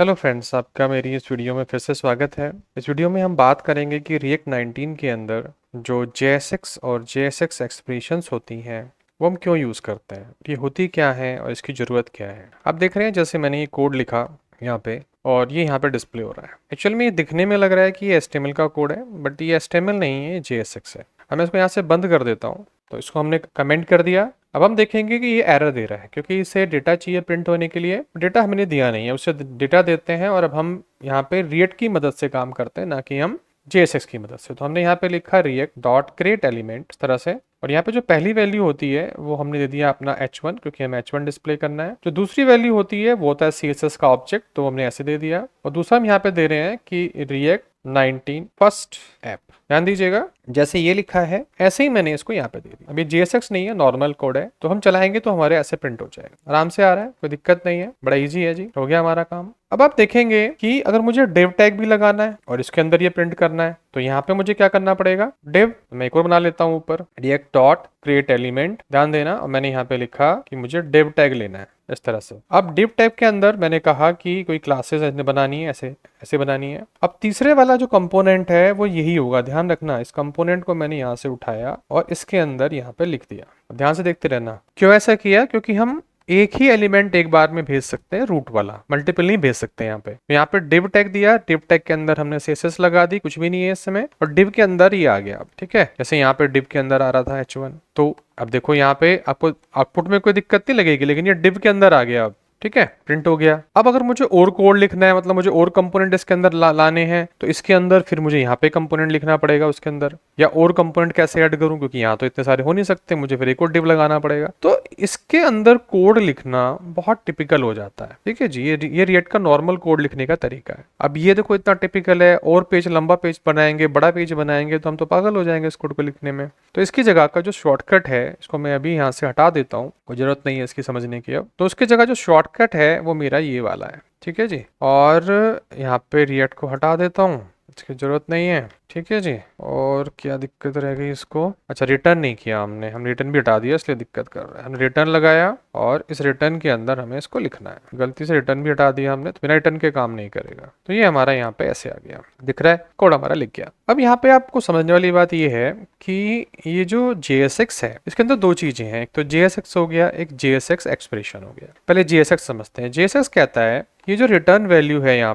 Hello friends, आपका मेरी इस वीडियो में फिर से स्वागत है। इस वीडियो में हम बात करेंगे कि रिएक्ट 19 के अंदर जो JSX और JSX एक्सप्रेशंस होती हैं वो हम क्यों यूज़ करते हैं, ये होती क्या है और इसकी ज़रूरत क्या है। आप देख रहे हैं जैसे मैंने ये कोड लिखा यहाँ पे और ये यहाँ पे डिस्प्ले हो रहा है। एक्चुअल में ये दिखने में लग रहा है कि ये HTML का कोड है, बट ये HTML नहीं है, ये JSX है। मैं इसको यहाँ से बंद कर देता हूँ। तो इसको हमने कमेंट कर दिया। अब हम देखेंगे कि ये एरर दे रहा है क्योंकि इसे डेटा चाहिए प्रिंट होने के लिए। डेटा हमने दिया नहीं है, उससे डेटा देते हैं और अब हम यहाँ पे रिएक्ट की मदद से काम करते हैं, ना कि हम JSX की मदद से। तो हमने यहाँ पे लिखा रिएक्ट डॉट क्रिएट एलिमेंट इस तरह से, और यहाँ पे जो पहली वैल्यू होती है वो हमने दे दिया अपना H1 क्योंकि हमें H1 डिस्प्ले करना है। जो दूसरी वैल्यू होती है वो होता है CSS का ऑब्जेक्ट, तो हमने ऐसे दे दिया। और दूसरा हम यहाँ पे दे रहे हैं कि रिएक्ट 19 फर्स्ट ऐप। ध्यान दीजिएगा, जैसे ये लिखा है ऐसे ही मैंने इसको यहाँ पे दे दिया। अब ये JSX नहीं है, नॉर्मल कोड है, तो हम चलाएंगे तो हमारे ऐसे प्रिंट हो जाएगा। आराम से आ रहा है, कोई दिक्कत नहीं है, बड़ा इजी है जी, हो गया हमारा काम। अब आप देखेंगे कि अगर मुझे डिव टैग भी लगाना है और इसके अंदर ये प्रिंट करना है तो यहाँ पे मुझे क्या करना पड़ेगा, डिव। मैं एक और बना लेता हूँ ऊपर, रिएक्ट डॉट क्रिएट एलिमेंट। ध्यान देना, और मैंने यहाँ पे लिखा कि मुझे डिव टैग लेना है इस तरह से। अब डिव टैग के अंदर मैंने कहा कि कोई क्लासेस बनानी है, ऐसे ऐसे बनानी है। अब तीसरे वाला जो कंपोनेंट है वो यही होगा। ध्यान रखना, इस कंपोनेंट को मैंने यहाँ से उठाया और इसके अंदर यहाँ पे लिख दिया। ध्यान से देखते रहना। क्यों ऐसा किया, क्योंकि हम एक ही एलिमेंट एक बार में भेज सकते हैं, रूट वाला, मल्टीपल नहीं भेज सकते। यहाँ पे डिव टैग दिया, डिव टैग के अंदर हमने CSS लगा दी, कुछ भी नहीं है इसमें, और डिव के अंदर ही आ गया। अब ठीक है, जैसे यहाँ पे डिव के अंदर आ रहा था H1, तो अब देखो यहाँ पे आपको आउटपुट में कोई दिक्कत नहीं लगेगी, लेकिन ये डिव के अंदर आ गया। अब ठीक है, प्रिंट हो गया। अब अगर मुझे और कोड लिखना है, मतलब मुझे और कंपोनेंट इसके अंदर लाने हैं, तो इसके अंदर फिर मुझे यहाँ पे कंपोनेंट लिखना पड़ेगा उसके अंदर। या और कंपोनेंट कैसे ऐड करूं, क्योंकि यहाँ तो इतने सारे हो नहीं सकते, मुझे फिर एक और डिव लगाना पड़ेगा। तो इसके अंदर कोड लिखना बहुत टिपिकल हो जाता है। ठीक है जी, ये रिएक्ट का नॉर्मल कोड लिखने का तरीका है। अब ये देखो इतना टिपिकल है, और पेज लंबा पेज बनाएंगे, बड़ा पेज बनाएंगे तो हम तो पागल हो जाएंगे इस कोड को लिखने में। तो इसकी जगह का जो शॉर्टकट है, इसको मैं अभी यहाँ से हटा देता हूँ, कोई जरूरत नहीं है इसकी समझने की। अब तो उसकी जगह जो शॉर्टकट है वो मेरा ये वाला है। ठीक है जी, और यहाँ पे रिएक्ट को हटा देता हूँ, इसकी जरूरत नहीं है। ठीक है जी, और क्या दिक्कत रह गई इसको, अच्छा रिटर्न नहीं किया हमने, हम रिटर्न भी हटा दिया इसलिए दिक्कत कर रहा है। हमने रिटर्न लगाया और इस रिटर्न के अंदर हमें इसको लिखना है। गलती से रिटर्न भी हटा दिया हमने, तो बिना रिटर्न के काम नहीं करेगा। तो ये हमारा यहाँ पे ऐसे आ गया, दिख रहा है, कोड हमारा लिख गया। अब यहाँ पे आपको समझने वाली बात ये है कि ये जो JSX है इसके अंदर दो चीजें हैं, एक तो JSX हो गया, एक JSX एक्सप्रेशन हो गया। पहले JSX समझते हैं। JSX कहता है ये जो रिटर्न वैल्यू है यहाँ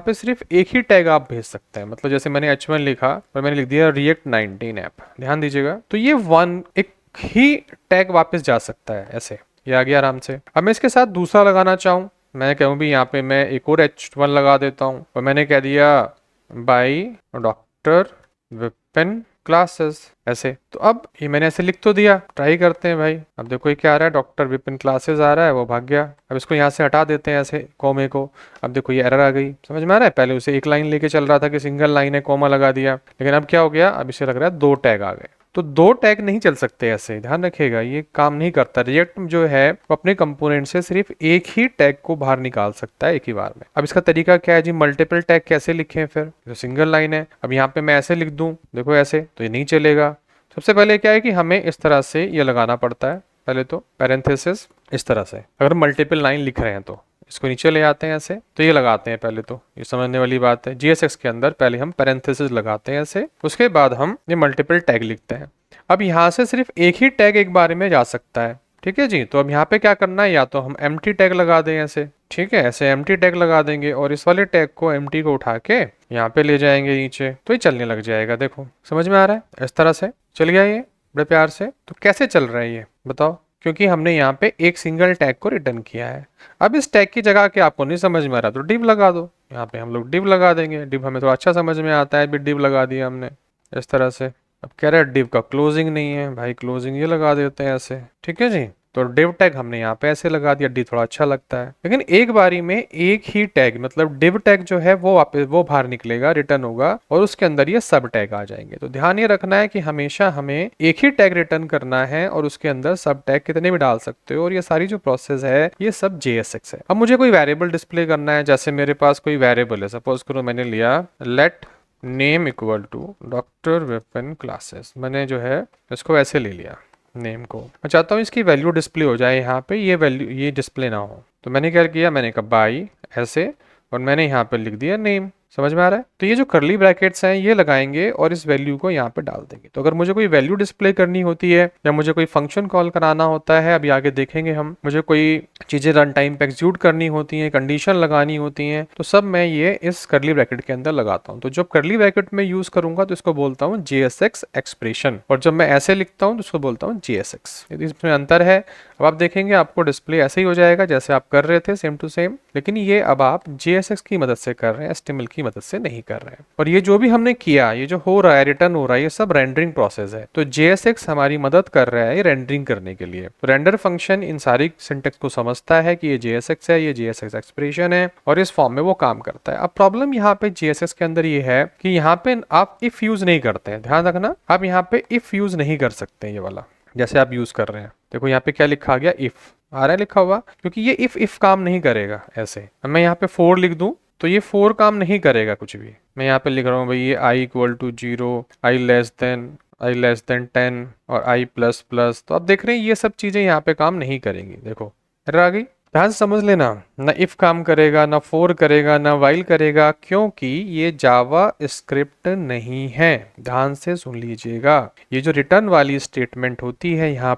पे सिर्फ एक ही टैग आप भेज सकते हैं। मतलब जैसे मैंने H1 लिखा और मैंने लिख दिया रिएक्ट 19 ऐप, ध्यान दीजिएगा, तो ये एक ही टैग वापस जा सकता है, ऐसे ये आ गया आराम से। अब मैं इसके साथ दूसरा लगाना चाहूँ, मैं कहूँ भी यहाँ पे मैं एक और H1 लगा देता हूँ और मैंने कह दिया बाय डॉक्टर विपिन क्लासेस, ऐसे। तो अब ये मैंने ऐसे लिख तो दिया, ट्राई करते हैं भाई। अब देखो ये क्या आ रहा है, डॉक्टर विपिन क्लासेस आ रहा है, वो भाग गया। अब इसको यहाँ से हटा देते हैं ऐसे कोमे को। अब देखो ये एरर आ गई, समझ में आ रहा है। पहले उसे एक लाइन लेके चल रहा था कि सिंगल लाइन है, कोमा लगा दिया, लेकिन अब क्या हो गया, अब इसे लग रहा है दो टैग आ गए। तो दो टैग नहीं चल सकते ऐसे, ध्यान रखिएगा, ये काम नहीं करता। रिएक्ट जो है वो अपने कंपोनेंट से सिर्फ एक ही टैग को बाहर निकाल सकता है एक ही बार में। अब इसका तरीका क्या है जी, मल्टीपल टैग कैसे लिखें फिर, तो सिंगल लाइन है। अब यहाँ पे मैं ऐसे लिख दूं, देखो ऐसे, तो ये नहीं चलेगा। सबसे पहले क्या है कि हमें इस तरह से ये लगाना पड़ता है, पहले तो पैरेंथेसिस इस तरह से। अगर मल्टीपल लाइन लिख रहे हैं तो इसको नीचे ले आते हैं ऐसे, तो ये लगाते हैं पहले, तो ये समझने वाली बात है। JSX के अंदर पहले हम पैरेंथेसिस लगाते हैं ऐसे, उसके बाद हम ये मल्टीपल टैग लिखते हैं। अब यहाँ से सिर्फ एक ही टैग एक बार में जा सकता है। ठीक है जी, तो अब यहाँ पे क्या करना है, या तो हम एम्प्टी टैग लगा दें ऐसे, ठीक है, ऐसे एम्प्टी टैग लगा देंगे और इस वाले टैग को एम्प्टी को उठा के यहाँ पे ले जाएंगे नीचे, तो ये चलने लग जाएगा। देखो समझ में आ रहा है, इस तरह से चल गया ये बड़े प्यार से। तो कैसे चल रहा है ये बताओ, क्योंकि हमने यहाँ पे एक सिंगल टैग को रिटर्न किया है। अब इस टैग की जगह के आपको नहीं समझ में आ रहा तो डिव लगा दो, यहाँ पे हम लोग डिव लगा देंगे। डिव हमें थोड़ा अच्छा समझ में आता है, भी डिव लगा दिया हमने इस तरह से। अब कह रहा है डिव का क्लोजिंग नहीं है भाई, क्लोजिंग ये लगा देते हैं ऐसे। ठीक है जी, तो डिव टैग हमने यहाँ पे ऐसे लगा दिया, डी थोड़ा अच्छा लगता है। लेकिन एक बारी में एक ही टैग, मतलब डिव टैग जो है वो वापस वो बाहर निकलेगा, रिटर्न होगा, और उसके अंदर ये सब टैग आ जाएंगे। तो ध्यान ये रखना है कि हमेशा हमें एक ही टैग रिटर्न करना है और उसके अंदर सब टैग कितने भी डाल सकते हो। और ये सारी जो प्रोसेस है ये सब JSX है। अब मुझे कोई वेरिएबल डिस्प्ले करना है, जैसे मेरे पास कोई वेरिएबल है, सपोज करो मैंने लिया let name equal to doctor Vipin classes, मैंने जो है इसको ऐसे ले लिया नेम को। मैं चाहता हूँ इसकी वैल्यू डिस्प्ले हो जाए यहाँ पे, ये वैल्यू ये डिस्प्ले ना हो, तो मैंने क्या किया, मैंने कहा बाई ऐसे और मैंने यहाँ पे लिख दिया नेम। समझ में आ रहा है? तो ये जो कर्ली ब्रैकेट्स हैं ये लगाएंगे और इस वैल्यू को यहाँ पे डाल देंगे। तो अगर मुझे कोई वैल्यू डिस्प्ले करनी होती है या मुझे कोई फंक्शन कॉल कराना होता है, अभी आगे देखेंगे हम, मुझे कोई चीजें रन टाइम पे एग्जीक्यूट करनी होती हैं, कंडीशन लगानी होती हैं, तो सब मैं ये इस कर्ली ब्रैकेट के अंदर लगाता हूँ। तो जब कर्ली ब्रैकेट में यूज करूंगा तो इसको बोलता हूँ JSX एक्सप्रेशन, और जब मैं ऐसे लिखता हूँ तो इसको बोलता हूँ JSX। यदि इसमें अंतर है, अब आप देखेंगे आपको डिस्प्ले ऐसे ही हो जाएगा जैसे आप कर रहे थे, सेम टू सेम, लेकिन ये अब आप JSX की मदद से कर रहे हैं, HTML की मदद से नहीं कर रहे हैं। और ये जो भी हमने किया, ये जो हो रहा है, रिटर्न हो रहा है, ये सब रेंडरिंग प्रोसेस है। तो JSX हमारी मदद कर रहा है रेंडरिंग करने के लिए। तो रेंडर फंक्शन इन सारी सिंटेक्स को समझता है कि ये JSX है, ये JSX एक्सप्रेशन है, और इस फॉर्म में वो काम करता है। अब प्रॉब्लम यहाँ पे JSX के अंदर ये है कि यहाँ पे आप इफ यूज नहीं करते हैं, ध्यान रखना, आप यहाँ पे इफ यूज नहीं कर सकते, ये वाला जैसे आप यूज कर रहे हैं। देखो यहाँ पे क्या लिखा गया, इफ आ रहा है लिखा हुआ, क्योंकि ये इफ काम नहीं करेगा ऐसे। अब मैं यहाँ पे 4 लिख दूं तो ये 4 काम नहीं करेगा कुछ भी। मैं यहाँ पे लिख रहा हूँ भाई ये i equal to 0, i less than 10 और i प्लस प्लस। तो आप देख रहे हैं ये सब चीजें यहाँ पे काम नहीं करेंगी। देखो एरर आ गई। ध्यान से समझ लेना, ना इफ काम करेगा, ना फोर करेगा, ना वाइल करेगा, क्योंकि ये जावा स्क्रिप्ट नहीं है। ध्यान से सुन लीजिएगा, ये जो रिटर्न वाली स्टेटमेंट होती है यहाँ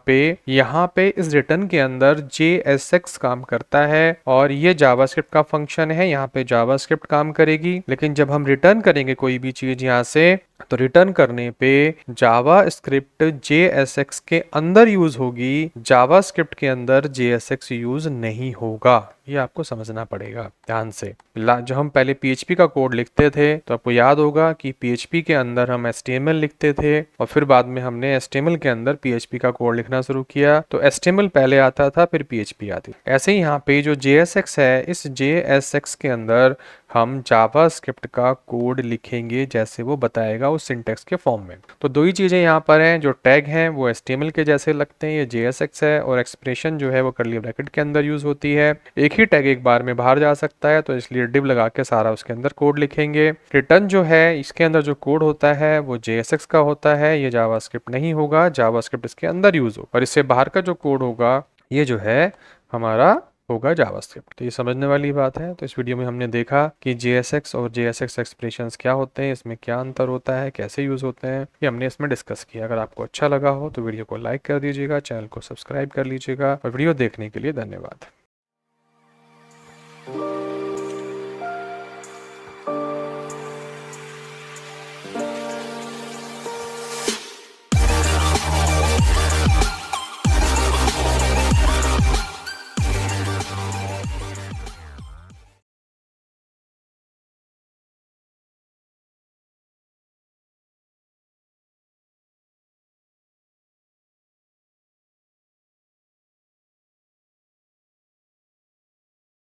पे इस रिटर्न के अंदर JSX काम करता है, और ये जावास्क्रिप्ट का फंक्शन है, यहाँ पे जावास्क्रिप्ट काम करेगी। लेकिन जब हम रिटर्न करेंगे कोई भी चीज यहाँ से, तो रिटर्न करने पे जावा स्क्रिप्ट JSX के अंदर यूज होगी, जावास्क्रिप्ट के अंदर JSX यूज नहीं होगा। ये आपको समझना पड़ेगा ध्यान से। जब हम पहले PHP का कोड लिखते थे तो आपको याद होगा कि PHP के अंदर हम HTML लिखते थे, और फिर बाद में हमने HTML के अंदर PHP का कोड लिखना शुरू किया। तो HTML पहले आता था, फिर PHP आती। ऐसे ही यहाँ पे जो JSX है, इस JSX के अंदर हम जावास्क्रिप्ट का कोड लिखेंगे जैसे वो बताएगा उस सिंटेक्स के फॉर्म में। तो दो ही चीजें यहाँ पर हैं, जो टैग हैं वो HTML के जैसे लगते हैं, ये JSX है, और एक्सप्रेशन जो है वो कर्ली ब्रैकेट के अंदर यूज होती है। एक ही टैग एक बार में बाहर जा सकता है, तो इसलिए डिव लगा के सारा उसके अंदर कोड लिखेंगे। रिटर्न जो है इसके अंदर जो कोड होता है वो JSX का होता है, ये जावास्क्रिप्ट नहीं होगा, जावास्क्रिप्ट इसके अंदर यूज हो, और इससे बाहर का जो कोड होगा ये जो है हमारा होगा जावास्क्रिप्ट। तो ये समझने वाली बात है। तो इस वीडियो में हमने देखा कि JSX और JSX एक्सप्रेशंस क्या होते हैं, इसमें क्या अंतर होता है, कैसे यूज होते हैं, ये हमने इसमें डिस्कस किया। अगर आपको अच्छा लगा हो तो वीडियो को लाइक कर दीजिएगा, चैनल को सब्सक्राइब कर लीजिएगा, और वीडियो देखने के लिए धन्यवाद।